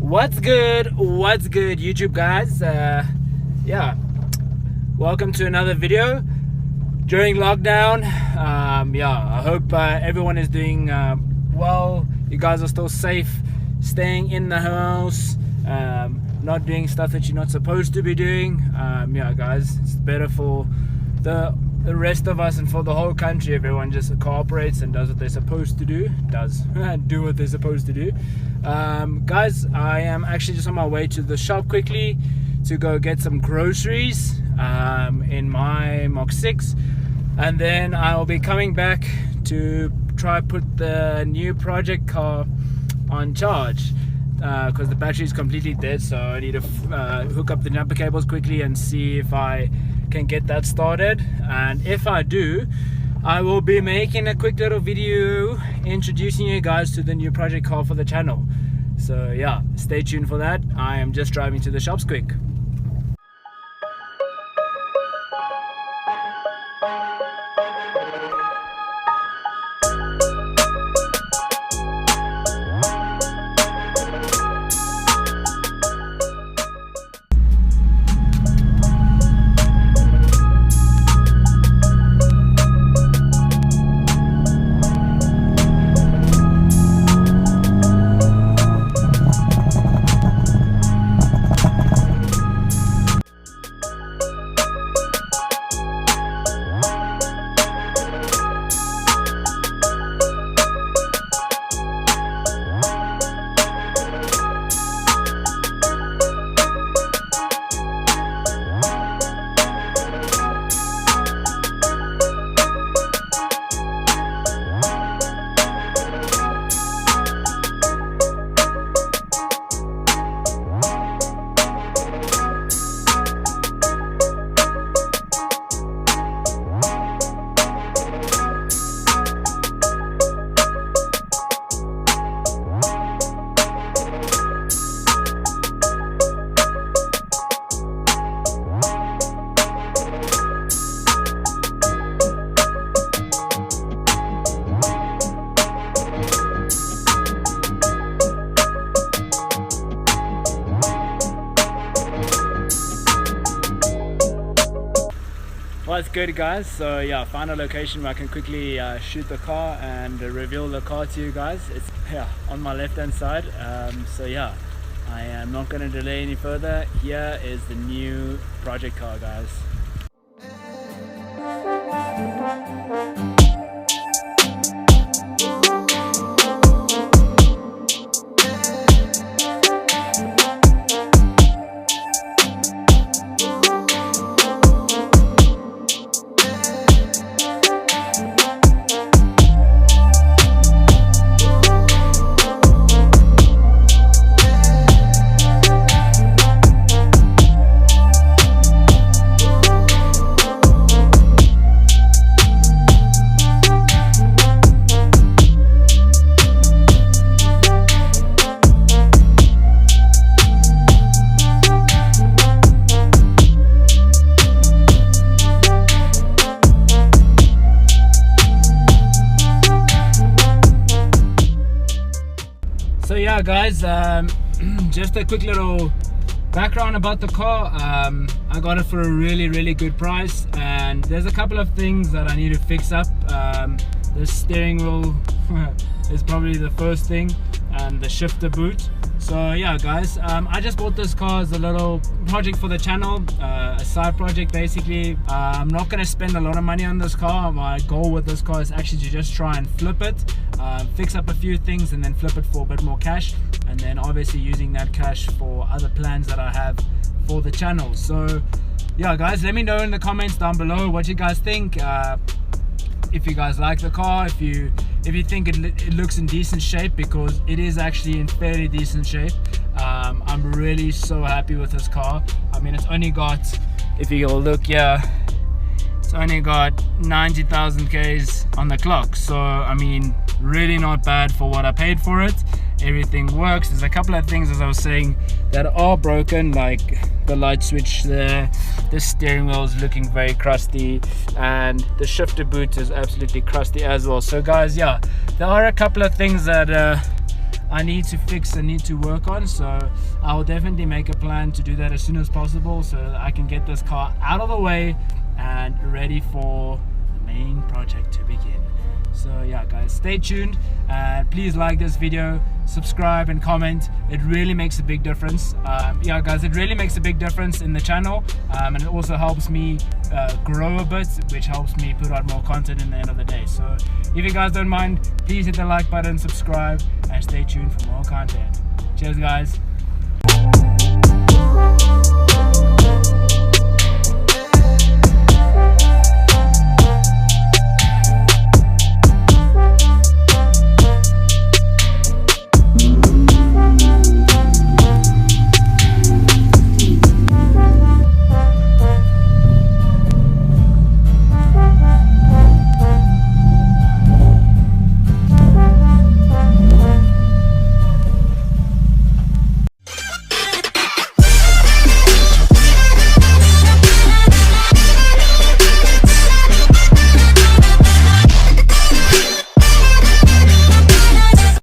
What's good YouTube guys? Yeah, welcome to another video during lockdown. I hope everyone is doing well. You guys are still safe, staying in the house, not doing stuff that you're not supposed to be doing. Guys, it's better for the rest of us and for the whole country. Everyone just cooperates and does what they're supposed to do. Do what they're supposed to do. Guys, I am actually just on my way to the shop quickly to go get some groceries in my MK6, and then I will be coming back to try put the new project car on charge because the battery is completely dead. So I need to hook up the jumper cables quickly and see if I can get that started, and if I do, I will be making a quick little video introducing you guys to the new project car for the channel. So yeah, stay tuned for that. I am just driving to the shops quick. What's good guys? So yeah, found a location where I can quickly shoot the car and reveal the car to you guys. It's on my left hand side. So yeah, I am not going to delay any further. Here is the new project car, guys. So yeah guys, just a quick little background about the car. I got it for a really good price, and there's a couple of things that I need to fix up. The steering wheel is probably the first thing, and the shifter boot. So yeah guys, I just bought this car as a little project for the channel, a side project basically. I'm not going to spend a lot of money on this car. My goal with this car is actually to just try and flip it, fix up a few things, and then flip it for a bit more cash, and then obviously using that cash for other plans that I have for the channel. So yeah guys, let me know in the comments down below what you guys think. If you guys like the car, if you think it looks in decent shape, because it is actually in fairly decent shape. I'm really so happy with this car. I mean, it's only got, if you look here, it's only got 90,000 Ks on the clock. So I mean, really not bad for what I paid for it. Everything works. There's a couple of things, as I was saying, that are broken, like the light switch there, the steering wheel is looking very crusty, and the shifter boot is absolutely crusty as well. So guys, yeah, there are a couple of things that I need to fix and need to work on. So I'll definitely make a plan to do that as soon as possible, so that I can get this car out of the way and ready for the main project to begin. So yeah guys, stay tuned, and please like this video, subscribe and comment. It really makes a big difference. Yeah guys, it really makes a big difference in the channel, and it also helps me grow a bit, which helps me put out more content in the end of the day. So if you guys don't mind, please hit the like button, subscribe, and stay tuned for more content. Cheers guys.